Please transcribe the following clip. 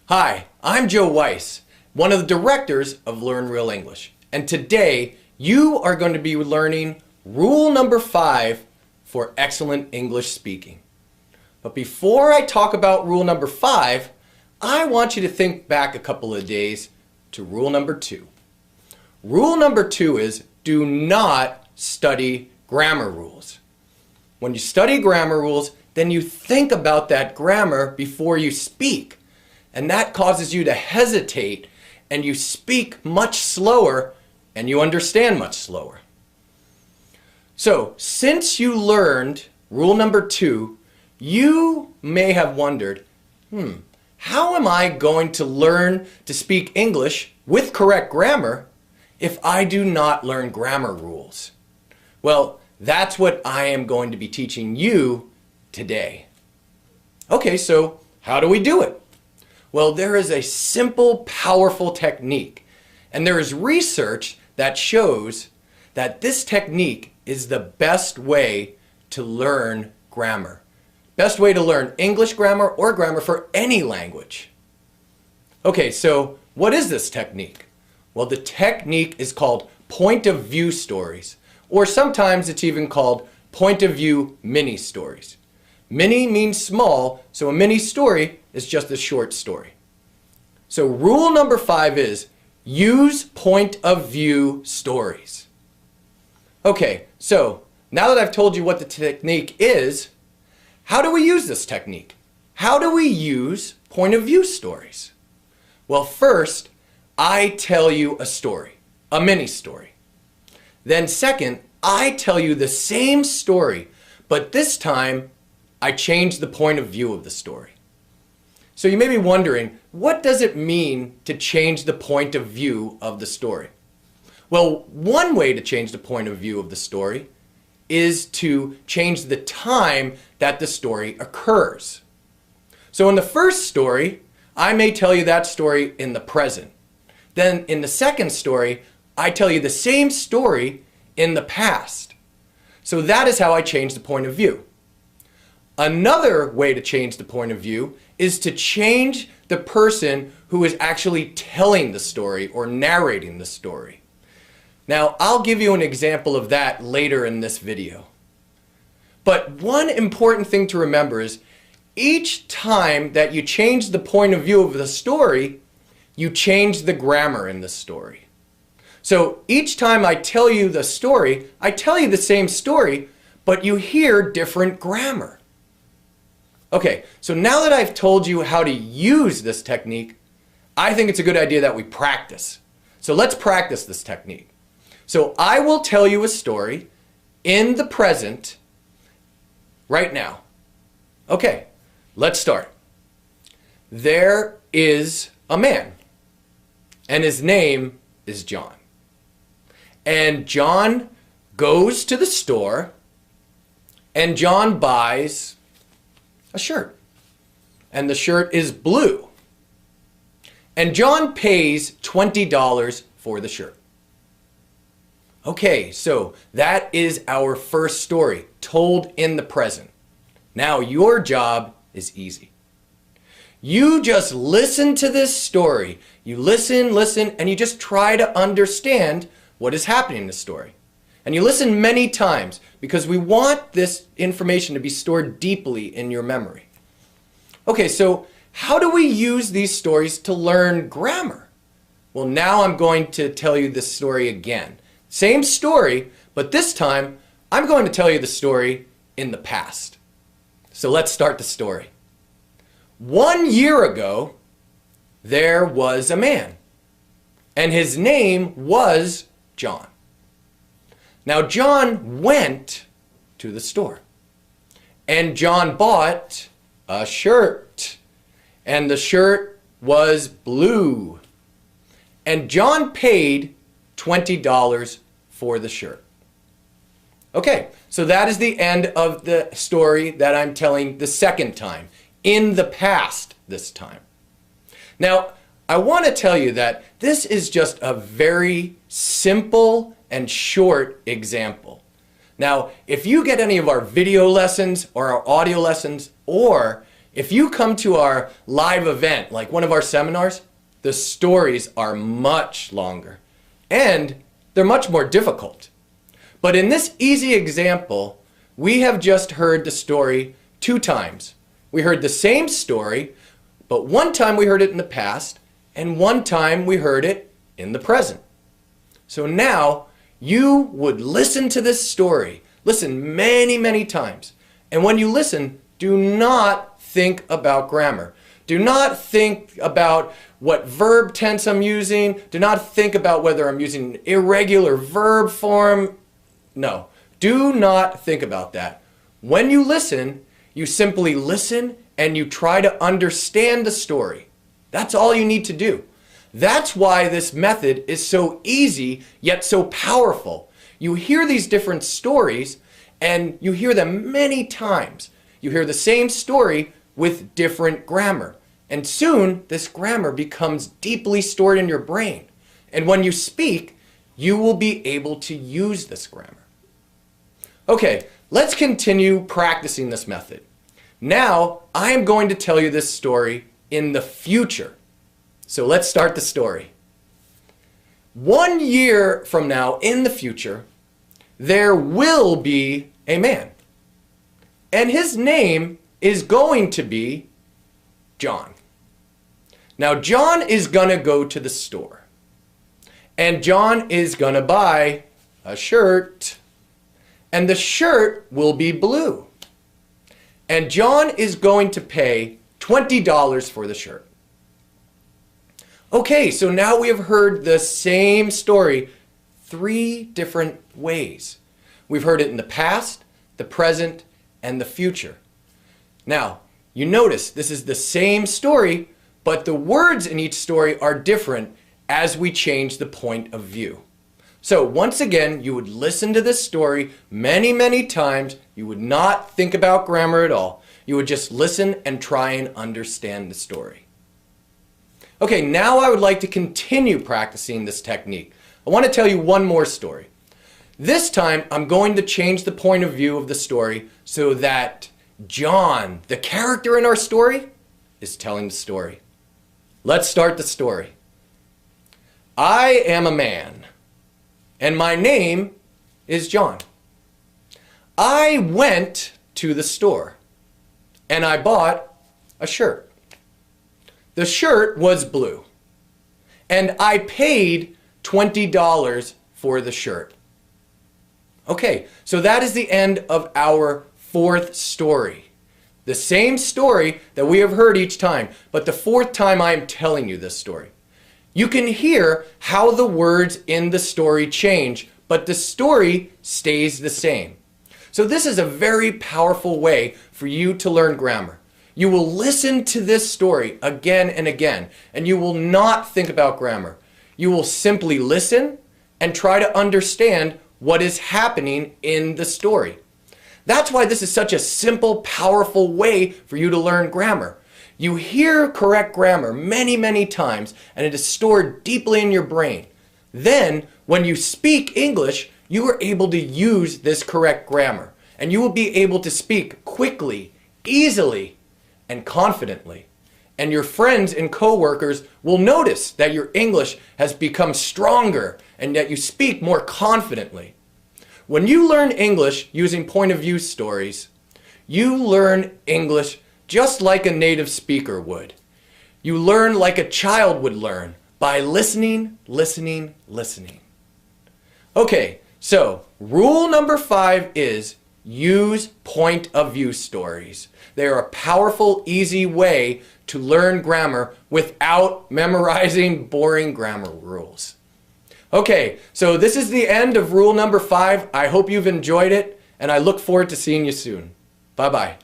Hi, I'm Joe Weiss, one of the directors of Learn Real English. And today, you are going to be learning rule number 5 for excellent English speaking. But before I talk about rule number 5, I want you to think back a couple of days to rule number 2. Rule number 2 is do not study grammar rules. When you study grammar rules, then you think about that grammar before you speak. And that causes you to hesitate, and you speak much slower, and you understand much slower. So, since you learned rule number 2, you may have wondered, how am I going to learn to speak English with correct grammar if I do not learn grammar rules? Well, that's what I am going to be teaching you today. Okay, so how do we do it? Well, there is a simple, powerful technique, and there is research that shows that this technique is the best way to learn grammar. Best way to learn English grammar or grammar for any language. Okay, so what is this technique? Well, the technique is called point of view stories, or sometimes it's even called point of view mini stories. Mini means small, so a mini story is just a short story. So rule number 5 is use point of view stories. Okay, so now that I've told you what the technique is, how do we use this technique? How do we use point of view stories? Well, first, I tell you a story, a mini story. Then second, I tell you the same story, but this time I change the point of view of the story. So you may be wondering, what does it mean to change the point of view of the story? Well, one way to change the point of view of the story is to change the time that the story occurs. So in the first story, I may tell you that story in the present. Then in the second story, I tell you the same story in the past. So that is how I change the point of view. Another way to change the point of view is to change the person who is actually telling the story or narrating the story. Now, I'll give you an example of that later in this video. But one important thing to remember is each time that you change the point of view of the story, you change the grammar in the story. So each time I tell you the story, I tell you the same story, but you hear different grammar. Okay, so now that I've told you how to use this technique, I think it's a good idea that we practice. So let's practice this technique. So I will tell you a story in the present right now. Okay, let's start. There is a man, and his name is John. And John goes to the store, and John buys a shirt. And the shirt is blue. And John pays $20 for the shirt. Okay, so that is our first story, told in the present. Now your job is easy. You just listen to this story. You listen, and you just try to understand what is happening in the story. And you listen many times because we want this information to be stored deeply in your memory. Okay, so how do we use these stories to learn grammar? Well, now I'm going to tell you this story again. Same story, but this time I'm going to tell you the story in the past. So let's start the story. 1 year ago, there was a man, and his name was John. Now, John went to the store, and John bought a shirt, and the shirt was blue, and John paid $20 for the shirt. Okay, so that is the end of the story that I'm telling the second time, in the past this time. Now, I want to tell you that this is just a very simple and short example. Now, if you get any of our video lessons or our audio lessons, or If you come to our live event, like one of our seminars, the stories are much longer and they're much more difficult. But in this easy example, we have just heard the story 2 times. We heard the same story, but one time we heard it in the past and one time we heard it in the present. So now you would listen to this story. Listen many, many times. And when you listen, do not think about grammar. Do not think about what verb tense I'm using. Do not think about whether I'm using irregular verb form. No, do not think about that. When you listen, you simply listen and you try to understand the story. That's all you need to do. That's why this method is so easy yet so powerful. You hear these different stories and you hear them many times. You hear the same story with different grammar. And soon this grammar becomes deeply stored in your brain. And when you speak, you will be able to use this grammar. Okay, let's continue practicing this method. Now, I am going to tell you this story in the future. So let's start the story. 1 year from now, in the future, there will be a man. And his name is going to be John. Now, John is going to go to the store. And John is going to buy a shirt. And the shirt will be blue. And John is going to pay $20 for the shirt. Okay, so now we have heard the same story 3 different ways. We've heard it in the past, the present, and the future. Now, you notice this is the same story, but the words in each story are different as we change the point of view. So once again, you would listen to this story many, many times. You would not think about grammar at all. You would just listen and try and understand the story. Okay, now I would like to continue practicing this technique. I want to tell you one more story. This time, I'm going to change the point of view of the story so that John, the character in our story, is telling the story. Let's start the story. I am a man, and my name is John. I went to the store, and I bought a shirt. The shirt was blue, and I paid $20 for the shirt. Okay, so that is the end of our 4th story. The same story that we have heard each time, but the 4th time I am telling you this story. You can hear how the words in the story change, but the story stays the same. So this is a very powerful way for you to learn grammar. You will listen to this story again and again, and you will not think about grammar. You will simply listen and try to understand what is happening in the story. That's why this is such a simple, powerful way for you to learn grammar. You hear correct grammar many, many times, and it is stored deeply in your brain. Then, when you speak English, you are able to use this correct grammar, and you will be able to speak quickly, easily, and confidently. And your friends and coworkers will notice that your English has become stronger and that you speak more confidently. When you learn English using point of view stories, you learn English just like a native speaker would. You learn like a child would learn by listening, listening, listening. Okay, so rule number 5 is use point of view stories. They are a powerful, easy way to learn grammar without memorizing boring grammar rules. Okay, so this is the end of rule number 5. I hope you've enjoyed it, and I look forward to seeing you soon. Bye-bye.